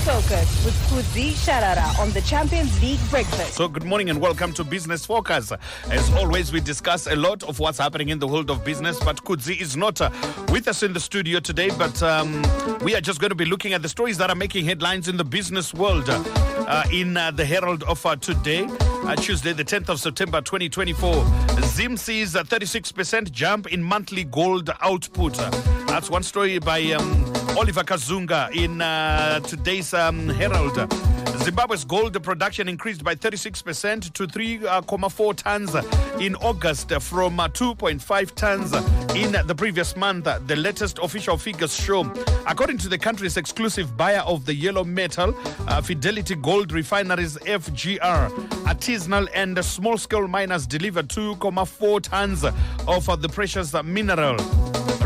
Focus with Kudzie, Sharara on the Champions League breakfast. So good morning and welcome to Business Focus. As always, we discuss a lot of what's happening in the world of business, but Kudzie is not with us in the studio today, but we are just going to be looking at the stories that are making headlines in the business world in the Herald of today, Tuesday, the 10th of September, 2024. Zim sees a 36% jump in monthly gold output. That's one story by Oliver Kazunga in today's Herald. Zimbabwe's gold production increased by 36% to 3.4 tons in August from 2.5 tons in the previous month, the latest official figures show. According to the country's exclusive buyer of the yellow metal, Fidelity Gold Refineries FGR, artisanal and small-scale miners delivered 2.4 tons of the precious mineral,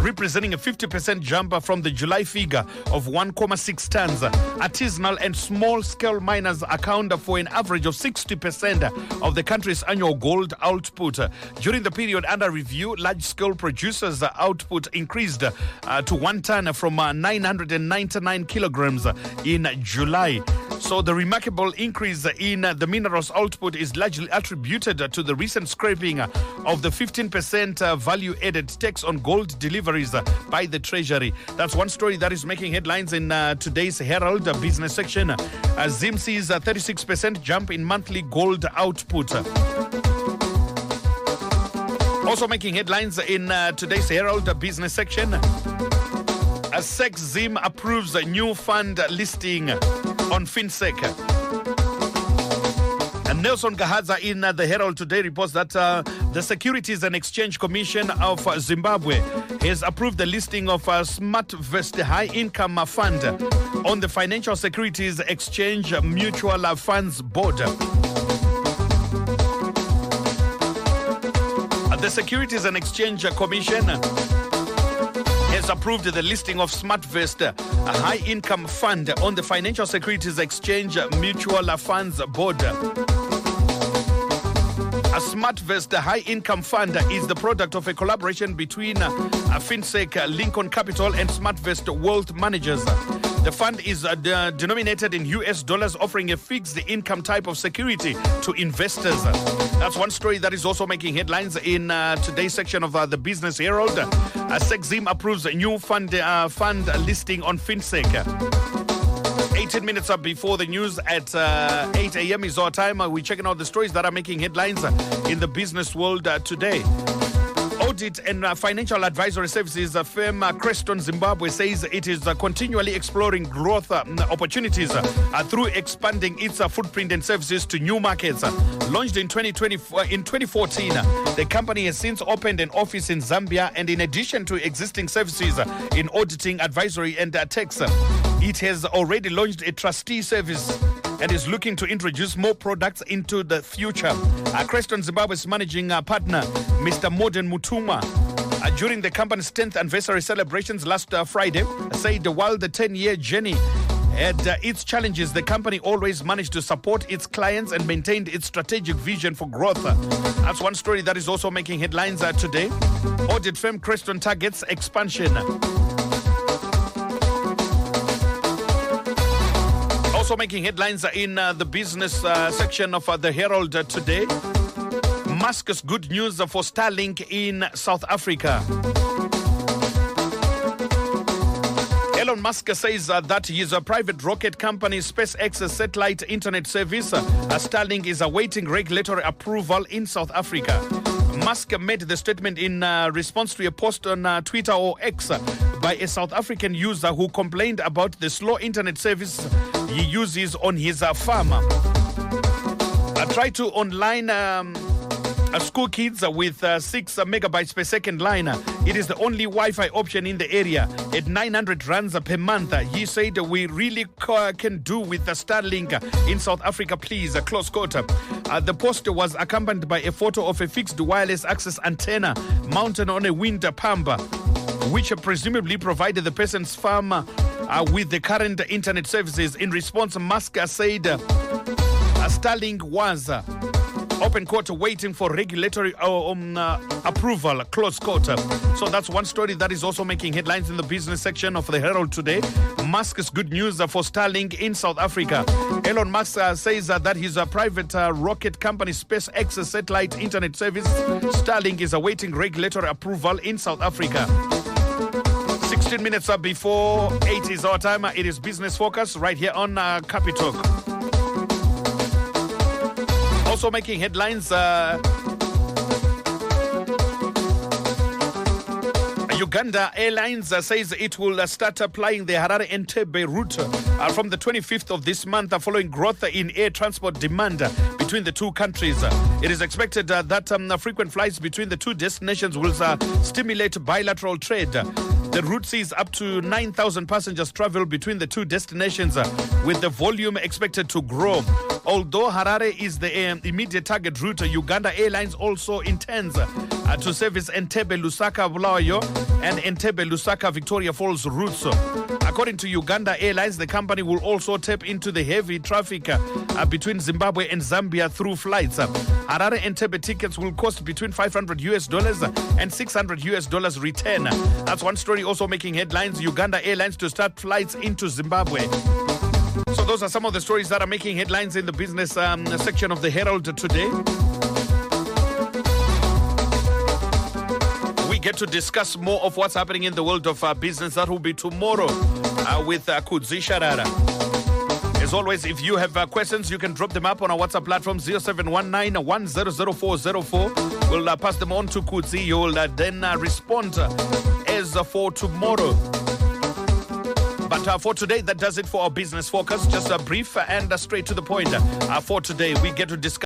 representing a 50% jump from the July figure of 1.6 tons. Artisanal and small-scale miners account for an average of 60% of the country's annual gold output. During the period under review, large-scale producers' output increased to 1 ton from 999 kilograms in July. So the remarkable increase in the minerals output is largely attributed to the recent scrapping of the 15% value-added tax on gold deliveries by the Treasury. That's one story that is making headlines in today's Herald business section. Zim sees a 36% jump in monthly gold output. Also making headlines in today's Herald business section. SEC Zim approves a new fund listing on FinSec. And Nelson Gahaza in the Herald today reports that the Securities and Exchange Commission of Zimbabwe has approved the listing of a SmartVest High Income Fund on the Financial Securities Exchange Mutual Funds Board. The Securities and Exchange Commission has approved the listing of SmartVest, a high-income fund, on the Financial Securities Exchange Mutual Funds Board. A SmartVest high-income fund is the product of a collaboration between FinSec, Lincoln Capital, and SmartVest Wealth Managers. The fund is denominated in US dollars, offering a fixed income type of security to investors. That's one story that is also making headlines in today's section of the Business Herald. SecZim approves a new fund listing on FinSec. 18 minutes up before the news at 8 a.m. is our time. We're checking out the stories that are making headlines in the business world today. Audit and financial advisory services firm Creston Zimbabwe says it is continually exploring growth opportunities through expanding its footprint and services to new markets. Launched in 2014, the company has since opened an office in Zambia, and in addition to existing services in auditing, advisory, and tax, it has already launched a trustee service and is looking to introduce more products into the future. Creston Zimbabwe's managing partner, Mr. Morden Mutuma, during the company's 10th anniversary celebrations last Friday, said while the 10-year journey had its challenges, the company always managed to support its clients and maintained its strategic vision for growth. That's one story that is also making headlines today. Audit firm Creston targets expansion. Also making headlines in the business section of the Herald today. Musk's good news for Starlink in South Africa. Elon Musk says that his private rocket company SpaceX's satellite internet service, Starlink, is awaiting regulatory approval in South Africa. Musk made the statement in response to a post on Twitter or X by a South African user who complained about the slow internet service he uses on his farm. I tried to online school kids with 6 megabytes per second line. It is the only Wi-Fi option in the area at 900 rands per month. He said, we really can do with the Starlink in South Africa, please, close quote. The post was accompanied by a photo of a fixed wireless access antenna mounted on a wind pump, which presumably provided the person's farm with the current internet services. In response, Musk said Starlink was Open court waiting for regulatory approval, close court. So that's one story that is also making headlines in the business section of the Herald today. Musk's good news for Starlink in South Africa. Elon Musk says that his private rocket company SpaceX satellite internet service Starlink is awaiting regulatory approval in South Africa. 16 minutes before 8 is our time. It is Business Focus right here on Capital. Also making headlines, Uganda Airlines says it will start applying the Harare-Entebbe route from the 25th of this month following growth in air transport demand between the two countries. It is expected that frequent flights between the two destinations will stimulate bilateral trade. The route sees up to 9,000 passengers travel between the two destinations, with the volume expected to grow. Although Harare is the immediate target route, Uganda Airlines also intends to service Entebbe-Lusaka Bulawayo and Entebbe-Lusaka Victoria Falls routes. According to Uganda Airlines, the company will also tap into the heavy traffic between Zimbabwe and Zambia through flights. Harare-Entebbe tickets will cost between $500 and $600 return. That's one story also making headlines. Uganda Airlines to start flights into Zimbabwe. So those are some of the stories that are making headlines in the business section of the Herald today. We get to discuss more of what's happening in the world of business. That will be tomorrow with Kudzie Sharara. As always, if you have questions, you can drop them up on our WhatsApp platform 0719 100404. We'll pass them on to Kudzie. You'll then respond as for tomorrow. But for today, that does it for our business focus. Just a brief and straight to the point. For today, we get to discuss